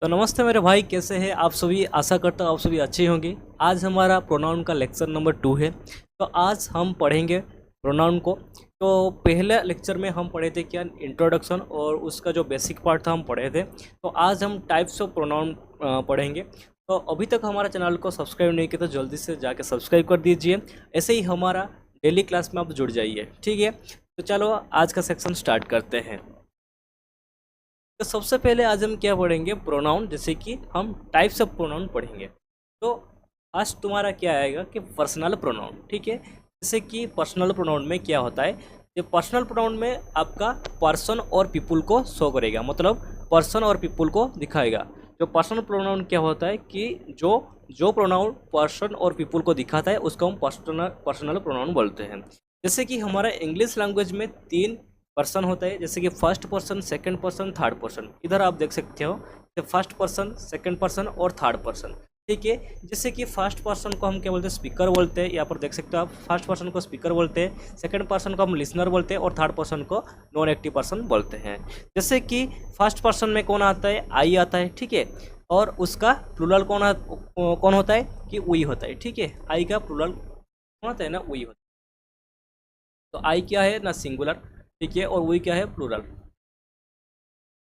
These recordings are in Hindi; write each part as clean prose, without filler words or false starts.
तो नमस्ते मेरे भाई, कैसे हैं आप सभी। आशा करता हूँ आप सभी अच्छे होंगे। आज हमारा प्रोनाउन का लेक्चर नंबर 2 है। तो आज हम पढ़ेंगे प्रोनाउन को। तो पहले लेक्चर में हम पढ़े थे क्या, इंट्रोडक्शन, और उसका जो बेसिक पार्ट था हम पढ़े थे। तो आज हम टाइप्स ऑफ प्रोनाउन पढ़ेंगे। तो अभी तक हमारा चैनल को सब्सक्राइब नहीं किया तो जल्दी से जाके सब्सक्राइब कर दीजिए। ऐसे ही हमारा डेली क्लास में आप जुड़ जाइए, ठीक है। तो चलो आज का सेक्शन स्टार्ट करते हैं। तो सबसे पहले आज हम क्या पढ़ेंगे, प्रोनाउन, जैसे कि हम टाइप्स ऑफ प्रोनाउन पढ़ेंगे। तो आज तुम्हारा क्या आएगा कि पर्सनल प्रोनाउन, ठीक है। जैसे कि पर्सनल प्रोनाउन में क्या होता है, ये पर्सनल प्रोनाउन में आपका पर्सन और पीपुल को शो करेगा, मतलब पर्सन और पीपुल को दिखाएगा। जो पर्सनल प्रोनाउन क्या होता है कि जो प्रोनाउन पर्सन और पीपुल को दिखाता है उसको हम पर्सनल प्रोनाउन बोलते हैं। जैसे कि हमारा इंग्लिश लैंग्वेज में 3 पर्सन होता है, जैसे कि first person, second person, third person. इधर आप देख सकते हो तो फर्स्ट पर्सन, सेकंड पर्सन और थर्ड पर्सन, ठीक है। जैसे कि फर्स्ट पर्सन को हम क्या बोलते हैं, स्पीकर बोलते हैं। यहाँ पर देख सकते हो आप, फर्स्ट पर्सन को स्पीकर बोलते हैं, सेकंड पर्सन को हम लिसनर बोलते हैं और थर्ड पर्सन को नॉन एक्टिव पर्सन बोलते हैं। जैसे कि फर्स्ट पर्सन में कौन आता है, आई आता है, ठीक है। और उसका प्लूरल कौन होता है कि वी होता है, ठीक है। आई का प्लूरल कौन होता है ना, वी होता है। तो आई क्या है ना, सिंगुलर, ठीक है, और वी क्या है, प्लूरल।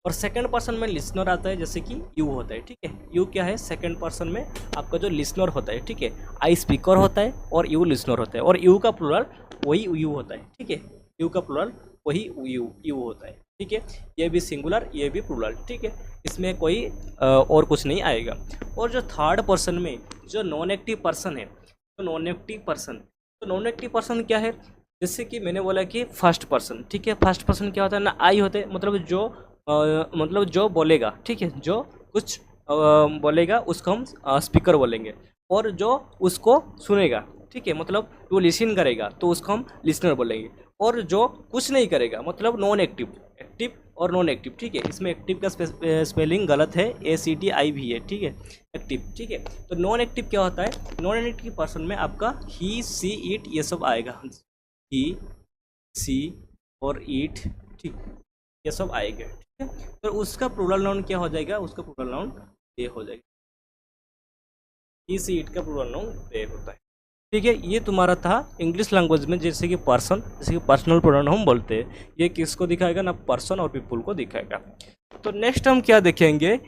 और सेकंड पर्सन में लिसनर आता है, जैसे कि यू होता है, ठीक है। यू क्या है, सेकंड पर्सन में आपका जो लिसनर होता है, ठीक है। आई स्पीकर होता है और यू लिसनर होता है, और यू का प्लूरल वही यू होता है, ठीक है। यू का प्लूरल वही यू होता है, ठीक है। ये भी सिंगुलर, ये भी प्लूरल, ठीक है। इसमें कोई और कुछ नहीं आएगा। और जो थर्ड पर्सन में जो नॉन एक्टिव पर्सन है, तो नॉन एक्टिव पर्सन क्या है, जैसे कि मैंने बोला कि फर्स्ट पर्सन, ठीक है। फर्स्ट पर्सन क्या होता है ना, आई होते हैं, मतलब जो बोलेगा, ठीक है। जो कुछ बोलेगा उसको हम स्पीकर बोलेंगे, और जो उसको सुनेगा, ठीक है, मतलब जो लिसन करेगा तो उसको हम लिसनर बोलेंगे। और जो कुछ नहीं करेगा मतलब नॉन एक्टिव, एक्टिव और नॉन एक्टिव, ठीक है। इसमें एक्टिव का स्पेलिंग गलत है, ACTIV है, ठीक है, एक्टिव, ठीक है। तो नॉन एक्टिव क्या होता है, नॉन एक्टिव पर्सन में आपका ही, सी, इट ये सब आएगा। ही, सी और ईट, ठीक, ये सब आएगा, ठीक है। तो उसका प्लूरल नाउन क्या हो जाएगा, उसका प्लूरल नाउन दे हो जाएगा। ही, सी, ईट का प्लूरल नाउन दे होता है, ठीक है। ये तुम्हारा था इंग्लिश लैंग्वेज में, जैसे कि पर्सन, जैसे कि पर्सनल प्रोनाउन हम बोलते हैं, ये किसको दिखाएगा ना, पर्सन और पीपुल को दिखाएगा। तो नेक्स्ट हम क्या देखेंगे,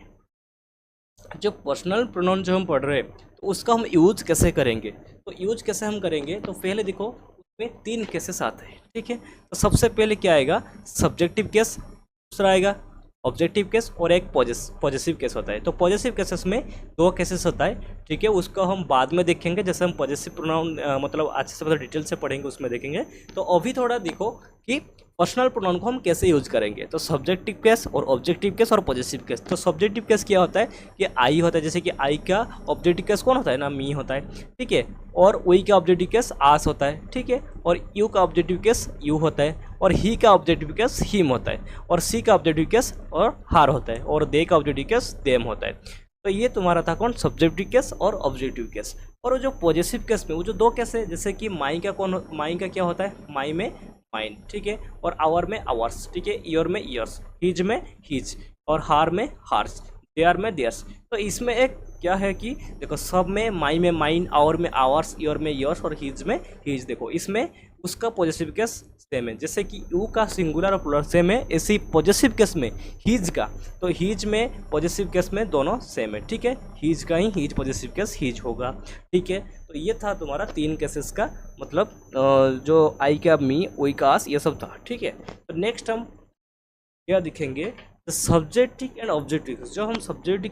जो पर्सनल प्रोनाउन जो हम पढ़ रहे हैं तो उसका हम यूज कैसे करेंगे। तो यूज कैसे हम करेंगे, तो पहले देखो में 3 केसेस आते हैं, ठीक है। तो सबसे पहले क्या आएगा, सब्जेक्टिव केस, दूसरा आएगा ऑब्जेक्टिव केस, और एक पॉजिटिव केस होता है। तो पॉजिटिव केसेस में 2 केसेस होता है, ठीक है। उसको हम बाद में देखेंगे, जैसे हम पॉजिटिव प्रोनाउन मतलब अच्छे से मतलब डिटेल से पढ़ेंगे, उसमें देखेंगे। तो अभी थोड़ा देखो कि पर्सनल प्रोनाउन को हम कैसे यूज करेंगे। तो सब्जेक्टिव केस और ऑब्जेक्टिव केस और पॉजिटिव केस। तो सब्जेक्टिव केस क्या होता है कि आई होता है, जैसे कि आई का ऑब्जेक्टिव केस कौन होता है ना, मी होता है, ठीक है। और वी का ऑब्जेक्टिव केस आस होता है, ठीक है। और यू का ऑब्जेक्टिव केस यू होता है, और ही का ऑब्जेक्टिव केस हिम होता है, और सी का ऑब्जेक्टिव केस और हार होता है, और दे का ऑब्जेक्टिव केस देम होता है। तो ये तुम्हारा था कौन, सब्जेक्टिव केस और ऑब्जेक्टिव केस। और वो जो पॉजिटिव केस में वो जो 2 केस है, जैसे कि माई का क्या होता है, माई में माइंड, ठीक है। और आवर में आवर्स, ठीक है। ईयर में ईयर्स, हिज में हिज, और हार में हार्स, देयर में देयर्स। तो इसमें एक क्या है कि देखो, सब में माई में माइंड, आवर में आवर्स, ईयर में ईयर्स और हिज में हिज। देखो इसमें उसका पॉजिटिव केस सेम है, जैसे कि यू का सिंगुलर और प्लूरल सेम है, ऐसे ही पॉजिटिव केस में हिज का, तो हिज में पॉजिटिव केस में दोनों सेम है, ठीक है। हिज का ही हिज पॉजिटिव केस हिज होगा, ठीक है। तो ये था तुम्हारा 3 केसेस का मतलब जो आई का मी, वी का आस, ये सब था, ठीक है। तो नेक्स्ट हम क्या दिखेंगे, सब्जेक्टिव एंड ऑब्जेक्टिव केस। जो हम सब्जेक्टिव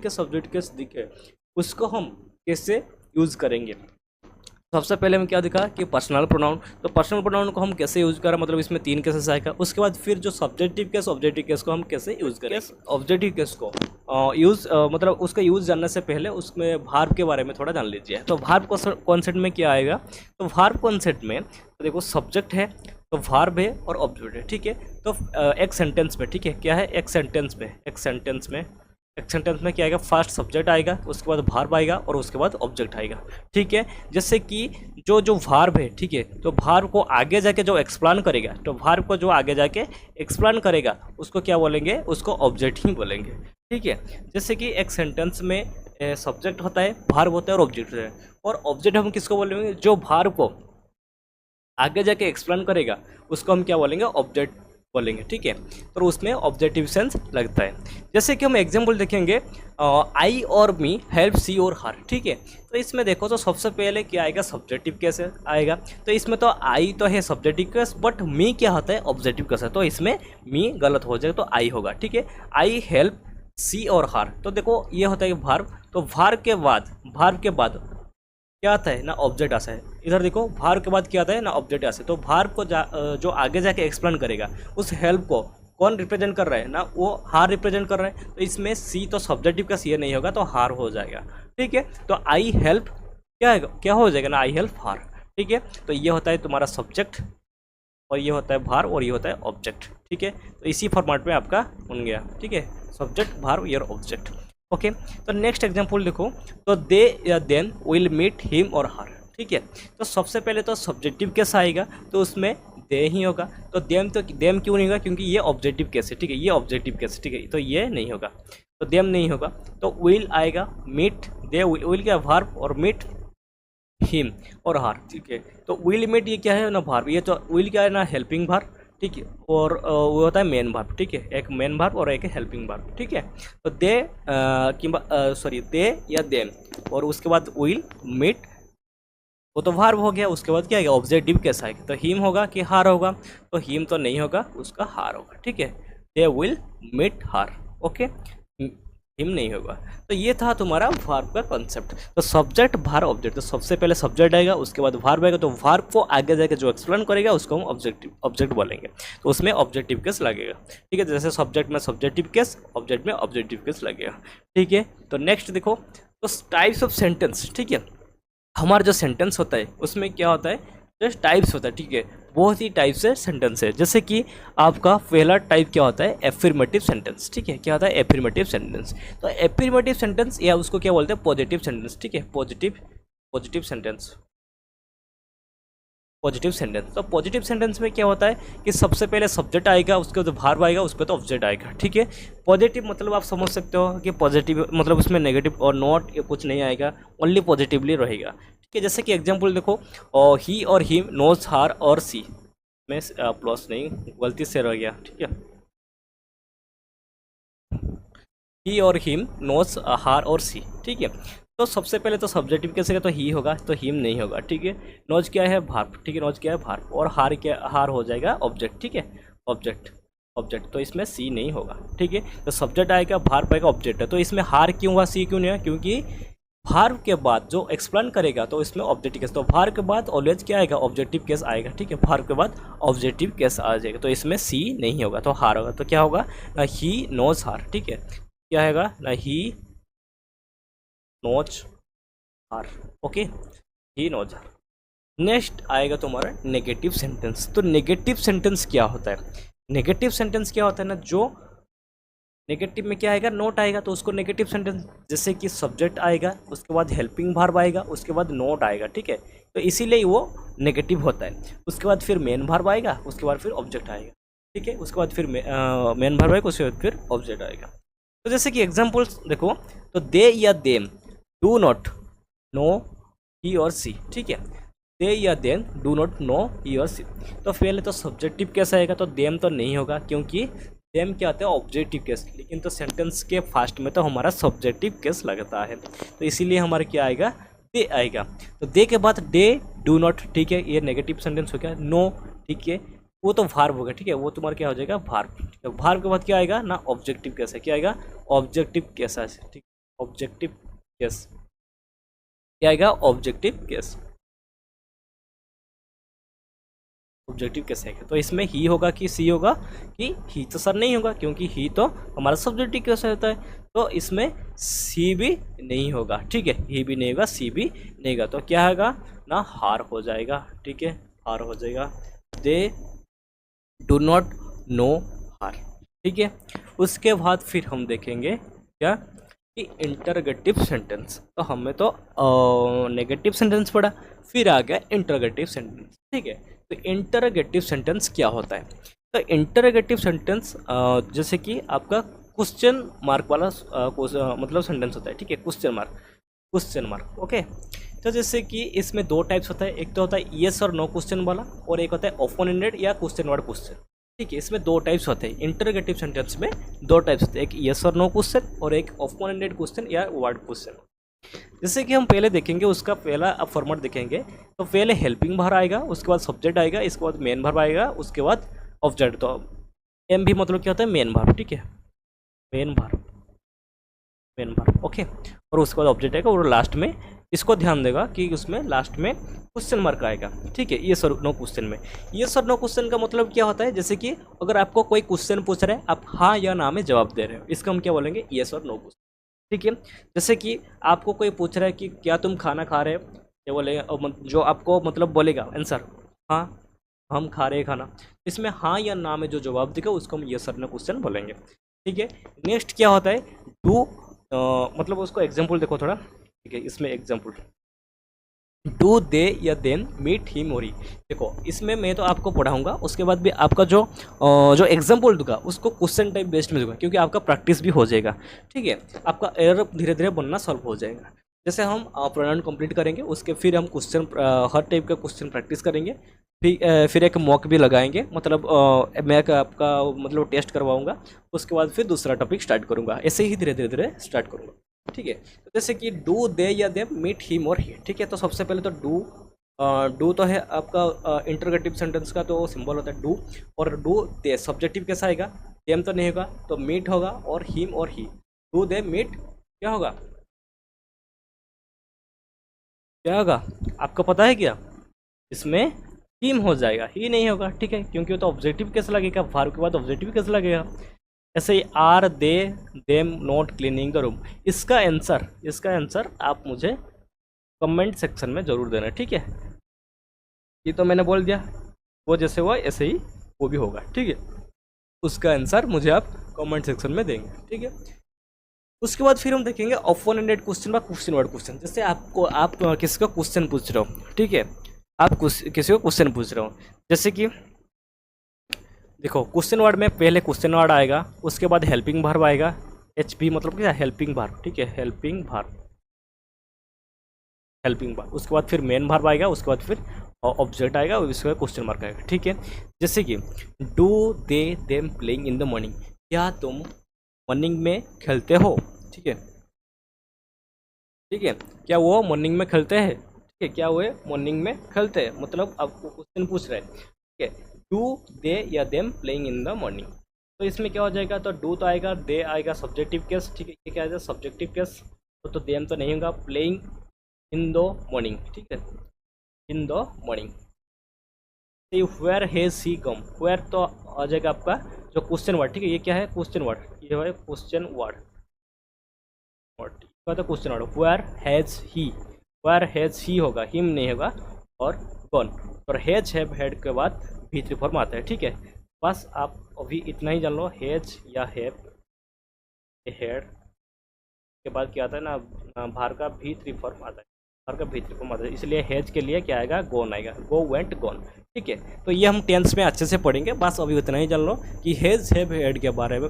केस दिखे उसको हम कैसे यूज करेंगे। सबसे पहले हम क्या दिखा कि पर्सनल प्रोनाउन। तो पर्सनल प्रोनाउन को हम कैसे यूज करें, मतलब इसमें 3 केसेस आएगा। उसके बाद फिर जो सब्जेक्टिव केस, ऑब्जेक्टिव केस को हम कैसे यूज करें। ऑब्जेक्टिव केस को मतलब उसका यूज जानने से पहले उसमें वर्ब के बारे में थोड़ा जान लीजिए। तो वर्ब कॉन्सेप्ट में क्या आएगा, तो वर्ब कॉन्सेप्ट में तो देखो सब्जेक्ट है, तो वर्ब है और ऑब्जेक्ट है, ठीक है। तो एक सेंटेंस में, ठीक है, क्या है, एक सेंटेंस में क्या आएगा, फर्स्ट सब्जेक्ट आएगा, उसके बाद वर्ब आएगा और उसके बाद ऑब्जेक्ट आएगा, ठीक है। जैसे कि जो वर्ब है, ठीक है, तो वर्ब को आगे जाके जो एक्सप्लेन करेगा, तो वर्ब को जो आगे जाके एक्सप्लेन करेगा उसको क्या बोलेंगे, उसको ऑब्जेक्ट ही बोलेंगे, ठीक है। जैसे कि एक सेंटेंस में सब्जेक्ट होता है, वर्ब होता है और ऑब्जेक्ट होता है। और ऑब्जेक्ट हम किसको बोलेंगे? जो वर्ब को आगे जाके एक्सप्लेन करेगा उसको हम क्या बोलेंगे? ऑब्जेक्ट बोलेंगे। ठीक है, तो उसमें ऑब्जेक्टिव सेंस लगता है। जैसे कि हम एग्जांपल देखेंगे, आई और मी हेल्प सी और हर। ठीक है, तो इसमें देखो तो सबसे पहले क्या आएगा? सब्जेक्टिव केस आएगा। तो इसमें तो आई तो है सब्जेक्टिव केस, बट मी क्या होता है? ऑब्जेक्टिव केस है। तो इसमें मी गलत हो जाएगा, तो आई होगा। ठीक है, आई हेल्प सी और हर। तो देखो ये होता है वर्ब। तो वर्ब के बाद क्या आता है? ना ऑब्जेक्ट आता है। इधर देखो, वर्ब के बाद क्या आता है? ना ऑब्जेक्ट आता है। तो वर्ब को जो आगे जाके एक्सप्लेन करेगा उस हेल्प को कौन रिप्रेजेंट कर रहा है? ना वो हार रिप्रेजेंट कर रहा है। तो इसमें सी तो सब्जेक्टिव का सी नहीं होगा, तो हार हो जाएगा। ठीक है, तो आई हेल्प क्या हो जाएगा? ना आई हेल्प हार। ठीक है, तो ये होता है तुम्हारा सब्जेक्ट, और ये होता है भार, और ये होता है ऑब्जेक्ट। ठीक है, तो इसी फॉर्मेट में आपका बन गया। ठीक है, सब्जेक्ट, भार, ये ऑब्जेक्ट। ओके, तो नेक्स्ट एग्जांपल देखो, तो दे या देन विल मीट हिम और हर। ठीक है, तो सबसे पहले तो सब्जेक्टिव केस आएगा, तो उसमें दे ही होगा। तो देम क्यों नहीं होगा? क्योंकि ये ऑब्जेक्टिव केस है। ठीक है, ये ऑब्जेक्टिव केस है। ठीक है, तो ये नहीं होगा, तो देम नहीं होगा। तो विल आएगा, मीट, दे विल क्या? वर्ब, और मीट हिम और हार। ठीक है, तो विल मीट ये क्या है? ना वर्ब। ये तो विल क्या है? ना हेल्पिंग वर्ब। ठीक है, और वो होता है मेन वर्ब। ठीक है, एक मेन वर्ब और एक हेल्पिंग वर्ब। ठीक है, तो दे दे या देम, और उसके बाद विल मीट, वो तो वर्ब हो गया। उसके बाद क्या आएगा? ऑब्जेक्टिव कैसा आएगा? तो हिम होगा कि हार होगा? तो हिम तो नहीं होगा, उसका हार होगा। ठीक है, दे विल मीट हार। ओके, हिम नहीं होगा। तो ये था तुम्हारा वर्ब का कॉन्सेप्ट। तो सब्जेक्ट, भार, ऑब्जेक्ट। तो सबसे पहले सब्जेक्ट आएगा, उसके बाद वर्ब आएगा। तो वर्ब को आगे जाके जो एक्सप्लेन करेगा उसको हम ऑब्जेक्ट बोलेंगे। तो उसमें ऑब्जेक्टिव केस लगेगा। ठीक है, जैसे सब्जेक्ट में सब्जेक्टिव केस, ऑब्जेक्ट में ऑब्जेक्टिव केस लगेगा। ठीक है, तो नेक्स्ट देखो, तो टाइप्स ऑफ सेंटेंस। ठीक है, हमारा जो सेंटेंस होता है उसमें क्या होता है? जस्ट टाइप्स होता है। ठीक है, बहुत ही टाइप से सेंटेंस है। जैसे कि आपका पहला टाइप क्या होता है? Affirmative sentence. ठीक है, क्या होता है? Affirmative sentence. तो एफर्मेटिव सेंटेंस या उसको क्या बोलते हैं? Positive sentence. ठीक है, पॉजिटिव सेंटेंस, पॉजिटिव सेंटेंस। तो पॉजिटिव सेंटेंस में क्या होता है कि सबसे पहले सब्जेक्ट आएगा, उसके बाद वर्ब आएगा, उसके बाद ऑब्जेक्ट आएगा। ठीक है, पॉजिटिव मतलब आप समझ सकते हो कि पॉजिटिव मतलब उसमें नेगेटिव और नॉट कुछ नहीं आएगा, ओनली पॉजिटिवली रहेगा। ठीक है, जैसे कि एग्जांपल देखो, ही और हिम नोज हार और सी में प्लस नहीं, गलती से रह गया। ठीक है, ही और हिम नोज हार और सी। ठीक है, तो सबसे पहले तो सब्जेक्टिव कैसे तो ही होगा, तो हिम नहीं होगा। ठीक है, नोज क्या है? भार्ब। ठीक है, नोज क्या है? भार्ब, और हार क्या? हार हो जाएगा ऑब्जेक्ट। ठीक है, ऑब्जेक्ट, तो इसमें सी नहीं होगा। ठीक है, तो सब्जेक्ट आएगा, भार्ब आएगा, ऑब्जेक्ट है। तो इसमें हार क्यों हुआ, सी क्यों नहीं हुआ? क्योंकि भार्ब के बाद जो एक्सप्लेन करेगा तो इसमें ऑब्जेक्टिव केस, तो भार्ब के बाद ऑलवेज क्या आएगा? ऑब्जेक्टिव केस आएगा। ठीक है, भार्ब के बाद ऑब्जेक्टिव केस आ जाएगा, तो इसमें सी नहीं होगा, तो हार होगा। तो क्या होगा? ना ही नोज हार। ठीक है, क्या आएगा? ना ही नोज हार। ओके, ही नोज हार। नेक्स्ट आएगा तुम्हारा नेगेटिव सेंटेंस। तो नेगेटिव सेंटेंस क्या होता है? नेगेटिव सेंटेंस क्या होता है ना, जो नेगेटिव में क्या आएगा? नोट आएगा, तो उसको नेगेटिव सेंटेंस, जैसे कि सब्जेक्ट आएगा, उसके बाद हेल्पिंग वर्ब आएगा, उसके बाद नोट आएगा। ठीक है, तो इसीलिए वो नेगेटिव होता है। उसके बाद फिर मेन वर्ब आएगा, उसके बाद फिर ऑब्जेक्ट आएगा। ठीक है, उसके बाद फिर मेन वर्ब आएगा, उसके बाद फिर ऑब्जेक्ट आएगा। तो जैसे कि एग्जाम्पल्स देखो, तो दे या देम डू नॉट नो ही और सी। ठीक है, दे या देम डू नॉट नो ही और सी। तो पहले तो सब्जेक्टिव कैसा आएगा? तो देम तो नहीं होगा, क्योंकि देम क्या आता है? Objective case. लेकिन तो सेंटेंस के फास्ट में तो हमारा सब्जेक्टिव केस लगता है, तो इसीलिए हमारा क्या आएगा? दे आएगा। तो दे के बाद डे, डू नॉट। ठीक है, ये नेगेटिव सेंटेंस हो गया। नो, ठीक है, वो तो भार्ब होगा। ठीक है, वो तुम्हारा क्या हो जाएगा? भार्ब। ठीक है, भार्ब के बाद क्या आएगा? ना ऑब्जेक्टिव केस है। क्या आएगा? ऑब्जेक्टिव केस है। ठीक, ऑब्जेक्टिव केस क्या आएगा? ऑब्जेक्टिव केस, ऑब्जेक्टिव कैसे आएगा? तो इसमें ही होगा कि सी होगा? कि ही तो सर नहीं होगा, क्योंकि ही तो हमारा सब्जेक्टिव कैसे होता है, तो इसमें सी भी नहीं होगा। ठीक है, ही भी नहीं होगा, सी भी नहीं होगा, तो क्या होगा? ना हार हो जाएगा। ठीक है, हार हो जाएगा। दे डू नॉट नो हार। ठीक है, उसके बाद फिर हम देखेंगे क्या कि इंटरगेटिव सेंटेंस। तो हमें तो नेगेटिव सेंटेंस पढ़ा, फिर आ गया इंटरगेटिव सेंटेंस। ठीक है, तो इंटरगेटिव सेंटेंस क्या होता है? तो इंटरगेटिव सेंटेंस जैसे कि आपका क्वेश्चन मार्क वाला मतलब सेंटेंस होता है, ठीक है, क्वेश्चन मार्क। ओके, तो जैसे कि इसमें दो टाइप्स होता है, एक तो होता है येस और नो क्वेश्चन वाला, और एक होता है ओपन एंडेड या क्वेश्चन वर्ड क्वेश्चन, ठीक है। इसमें दो टाइप्स होते हैं, इंटरोगेटिव सेंटेंस में दो टाइप्स होते हैं, एक येस और नो क्वेश्चन और एक ओपन एंडेड क्वेश्चन या वर्ड क्वेश्चन। जैसे कि हम पहले देखेंगे, उसका पहला अब फॉर्मेट देखेंगे, तो पहले हेल्पिंग वर्ब आएगा, उसके बाद सब्जेक्ट आएगा, इसके बाद मेन वर्ब आएगा, उसके बाद ऑब्जेक्ट। तो एम भी मतलब क्या होता है, मेन वर्ब, ठीक है, मेन वर्ब। ओके, और उसके बाद ऑब्जेक्ट आएगा, और लास्ट में इसको ध्यान देगा कि उसमें लास्ट में क्वेश्चन मार्क आएगा, ठीक है। येस और नो क्वेश्चन में, येस और नो क्वेश्चन का मतलब क्या होता है, जैसे कि अगर आपको कोई क्वेश्चन पूछ रहा है, आप हाँ या ना में जवाब दे रहे हो, इसका हम क्या बोलेंगे, येस और नो क्वेश्चन, ठीक है। जैसे कि आपको कोई पूछ रहा है कि क्या तुम खाना खा रहे हो, क्या बोलेगा, जो आपको मतलब बोलेगा आंसर, हाँ हम खा रहे हैं खाना, इसमें हाँ या ना में जो जवाब देगा उसको हम येस और नो क्वेश्चन बोलेंगे, ठीक है। नेक्स्ट क्या होता है, डू, मतलब उसको एग्जाम्पल देखो थोड़ा, ठीक है। इसमें एग्जाम्पल, डू दे या देम मीट हिम और ही, देखो इसमें मैं तो आपको पढ़ाऊंगा, उसके बाद भी आपका जो एग्जाम्पल दूंगा उसको क्वेश्चन टाइप बेस्ड में दूंगा, क्योंकि आपका प्रैक्टिस भी हो जाएगा, ठीक है। आपका एरर धीरे धीरे बनना सॉल्व हो जाएगा। जैसे हम प्रोनाउन कंप्लीट करेंगे, उसके फिर हम क्वेश्चन हर टाइप का क्वेश्चन प्रैक्टिस करेंगे, फिर एक मॉक भी लगाएंगे, मतलब मैं आपका मतलब टेस्ट करवाऊंगा, उसके बाद फिर दूसरा टॉपिक स्टार्ट करूंगा, ऐसे ही धीरे धीरे स्टार्ट करूंगा, ठीक है। तो जैसे कि डू दे या दे मीट हिम और ही, ठीक है। तो सबसे पहले तो डू तो है आपका इंटरोगेटिव सेंटेंस का तो सिंबल होता है डू, और डू दे सब्जेक्टिव कैसा आएगा, देम तो नहीं होगा, तो मीट होगा, और हिम और ही, डू दे मीट क्या होगा, आपको पता है क्या, इसमें हिम हो जाएगा, ही नहीं होगा, ठीक है, क्योंकि वो तो ऑब्जेक्टिव कैसे लगेगा, वर्ब के बाद ऑब्जेक्टिव कैसे लगेगा। ऐसे ही are they them not cleaning the room, इसका आंसर आप मुझे कमेंट सेक्शन में ज़रूर देना, ठीक है। ये तो मैंने बोल दिया, वो जैसे हुआ ऐसे ही वो भी होगा, ठीक है। उसका आंसर मुझे आप कमेंट सेक्शन में देंगे, ठीक है। उसके बाद फिर हम देखेंगे ओपन एंडेड क्वेश्चन व क्वेश्चन वर्ड क्वेश्चन। जैसे आप किसी को क्वेश्चन पूछ रहे हो, ठीक है, आप किसी को क्वेश्चन पूछ रहे हो, जैसे कि देखो क्वेश्चन वर्ड में पहले क्वेश्चन वर्ड आएगा, उसके बाद हेल्पिंग वर्ब आएगा, एच पी मतलब क्या, हेल्पिंग वर्ब, ठीक है, हेल्पिंग वर्ब, उसके बाद फिर मेन वर्ब आएगा, उसके बाद फिर ऑब्जेक्ट आएगा, और उसके बाद क्वेश्चन मार्क आएगा, ठीक है। जैसे कि do they them playing in the morning, क्या तुम मॉर्निंग में खेलते हो, ठीक है, क्या वो मॉर्निंग में खेलते हैं, ठीक है, क्या वो मॉर्निंग में खेलते हैं, मतलब आपको क्वेश्चन पूछ रहे हैं, ठीक है। डू दे या them playing in the morning, तो इसमें क्या हो जाएगा, तो डू तो आएगा, दे आएगा सब्जेक्टिव केस, ठीक है, ये क्या आएगा सब्जेक्टिव केस, तो देम तो नहीं होगा, प्लेइंग इन द मॉर्निंग, ठीक है, in the morning. Where has he come, where तो आ जाएगा आपका जो क्वेश्चन वर्ड, ठीक है, ये क्या है क्वेश्चन वर्ड, ये है क्वेश्चन वर्ड, तो question word, where has he होगा, हिम नहीं होगा, और गॉन, और हैज हैव हेड के बाद भी थ्री फॉर्म आता है, ठीक है। बस आप अभी इतना ही जान लो, हैज या हैव, हेड के बाद क्या आता है ना, भार का भी थ्री फॉर्म आता है, भार का भी थ्री फॉर्म आता है, इसलिए हैज के लिए क्या आएगा, गोन आएगा, गो वेंट गॉन, ठीक है। तो ये हम टेंस में अच्छे से पढ़ेंगे, बस अभी उतना ही जान लो कि हैज हैव हेड के बारे में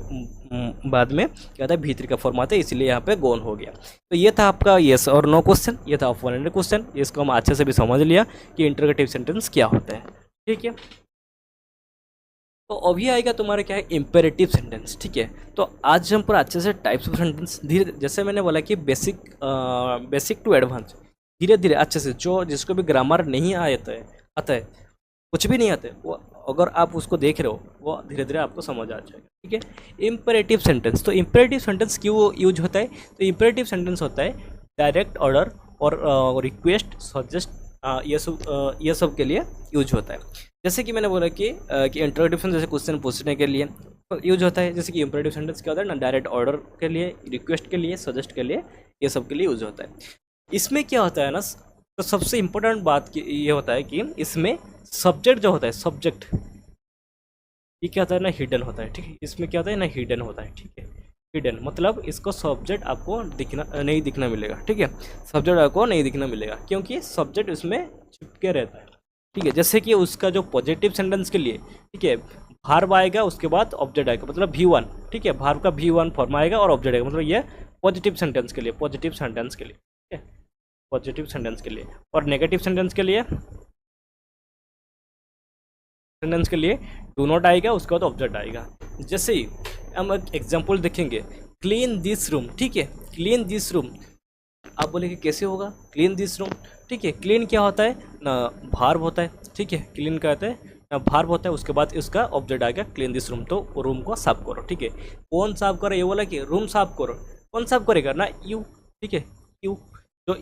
बाद में क्या आता है, भीतरी का फॉर्म आता है, इसलिए यहाँ पे गोन हो गया। तो ये था आपका येस और नो क्वेश्चन, ये था ओपन एंडेड क्वेश्चन, इसको हम अच्छे से भी समझ लिया कि इंटरोगेटिव सेंटेंस क्या होता है, ठीक है। तो अभी आएगा तुम्हारा क्या है, इम्पेरेटिव सेंटेंस, ठीक है। तो आज हम पूरा अच्छे से टाइप्स ऑफ सेंटेंस धीरे, जैसे मैंने बोला कि बेसिक टू एडवांस, धीरे धीरे अच्छे से, जो जिसको भी ग्रामर नहीं आता है, कुछ भी नहीं आता है, वो अगर आप उसको देख रहे हो, वो धीरे धीरे आपको समझ आ जाएगा, ठीक है। इम्पेरेटिव सेंटेंस, तो इम्पेरेटिव सेंटेंस क्यों यूज होता है, तो इम्पेरेटिव सेंटेंस होता है डायरेक्ट ऑर्डर और रिक्वेस्ट, सजेस्ट, ये सब के लिए यूज होता है। जैसे कि मैंने बोला कि इंटरोगेटिव सेंटेंस जैसे क्वेश्चन पूछने के लिए यूज होता है, जैसे कि इम्पेरेटिव सेंटेंस क्या होता है ना, डायरेक्ट ऑर्डर के लिए, रिक्वेस्ट के लिए, सजेस्ट के लिए, ये सब के लिए यूज होता है। इसमें क्या होता है ना, तो सबसे इम्पोर्टेंट बात ये होता है कि इसमें सब्जेक्ट जो होता है, सब्जेक्ट ये क्या होता है ना, हिडन होता है, ठीक है। इसमें क्या होता है ना, हिडन होता है, ठीक है, हिडन मतलब इसको सब्जेक्ट आपको नहीं दिखना मिलेगा, ठीक है, सब्जेक्ट आपको नहीं दिखना मिलेगा, क्योंकि सब्जेक्ट इसमें चिपके रहता है, ठीक है। जैसे कि उसका जो पॉजिटिव सेंटेंस के लिए, ठीक है, भार्ब आएगा, उसके बाद ऑब्जेक्ट आएगा, मतलब V1, ठीक है, भार्ब का V1 फॉर्म आएगा और ऑब्जेक्ट आएगा, मतलब ये पॉजिटिव सेंटेंस के लिए, पॉजिटिव सेंटेंस के लिए, ठीक है, पॉजिटिव सेंटेंस के लिए। और नेगेटिव सेंटेंस के लिए, डू नॉट आएगा, उसके बाद ऑब्जेक्ट आएगा। जैसे ही हम एक एग्जाम्पल देखेंगे, क्लीन दिस रूम, ठीक है, क्लीन दिस रूम, आप बोलेंगे कैसे होगा क्लीन दिस रूम, ठीक है, क्लीन क्या होता है ना, भार्ब होता है, ठीक है, क्लीन क्या होता है ना, भार्ब होता है, उसके बाद इसका ऑब्जेक्ट आएगा क्लीन दिस रूम, तो रूम को साफ करो, ठीक है। कौन साफ करे, ये बोला कि रूम साफ करो, कौन साफ करेगा ना, यू, ठीक है, यू, तो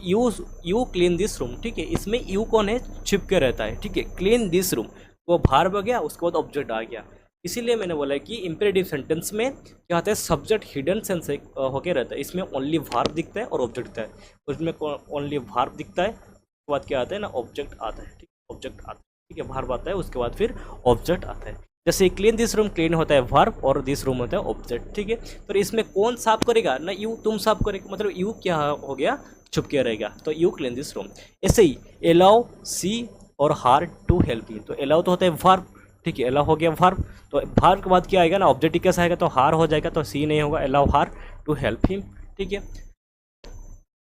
यू क्लीन दिस रूम, ठीक है, इसमें यू कौन है, छिपके रहता है, ठीक है, क्लीन दिस रूम, वो भार्ब हो गया, उसके बाद ऑब्जेक्ट आ गया। इसीलिए मैंने बोला कि इंपेरेटिव सेंटेंस में क्या होता है, सब्जेक्ट हिडन सेंस होके रहता है, इसमें ओनली भार्ब दिखता है और ऑब्जेक्ट दिखता है, उसमें ओनली भार्ब दिखता है, उसके बाद क्या आता है ना, ऑब्जेक्ट आता है, ठीक, ऑब्जेक्ट आता है, ठीक है, भार्ब आता है, उसके बाद फिर ऑब्जेक्ट आता है। जैसे क्लीन दिस रूम, क्लीन होता है भार्ब और दिस रूम होता है ऑब्जेक्ट, ठीक है। तो इसमें कौन साफ करेगा ना, यू, तुम साफ करेगा, मतलब यू क्या हो गया, छुप के रहेगा, तो यू क्लीन दिस रूम। ऐसे ही एलाउ सी और हार टू हेल्प मी, तो एलाउ तो होता है वर्ब, ठीक है, एलाउ हो गया वर्ब, तो वर्ब के बाद क्या आएगा ना, ऑब्जेक्ट कैसा आएगा, तो हार हो जाएगा, तो सी नहीं होगा, एलाउ हार टू हेल्प हिम, ठीक है।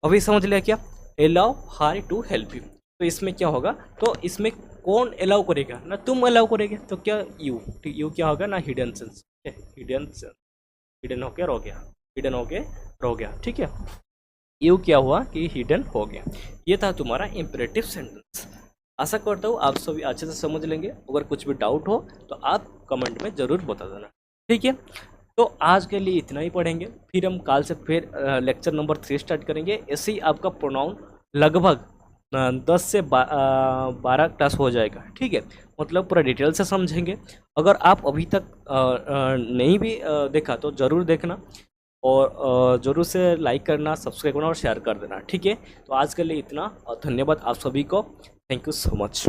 अभी समझ लिया क्या, एलाउ हार टू हेल्प हिम, तो इसमें क्या होगा, तो इसमें कौन अलाउ करेगा ना, तुम अलाउ करेगे, तो क्या यू, ठीक, यू क्या होगा ना, hidden sense, hidden sense, hidden हो गया, रो गया, हिडन हो गया, रो गया, ठीक है, यू क्या हुआ कि हिडन हो गया। ये था तुम्हारा इंपेरेटिव सेंटेंस। आशा करता हूँ आप सभी अच्छे से समझ लेंगे। अगर कुछ भी डाउट हो तो आप कमेंट में ज़रूर बता देना, ठीक है। तो आज के लिए इतना ही पढ़ेंगे, फिर हम कल से फिर लेक्चर नंबर 3 स्टार्ट करेंगे। ऐसे ही आपका प्रोनाउन लगभग 10 से 12 क्लास हो जाएगा, ठीक है, मतलब पूरा डिटेल से समझेंगे। अगर आप अभी तक नहीं भी देखा तो ज़रूर देखना, और ज़रूर से लाइक करना, सब्सक्राइब करना और शेयर कर देना, ठीक है। तो आज के लिए इतना, और धन्यवाद आप सभी को, थैंक यू सो मच।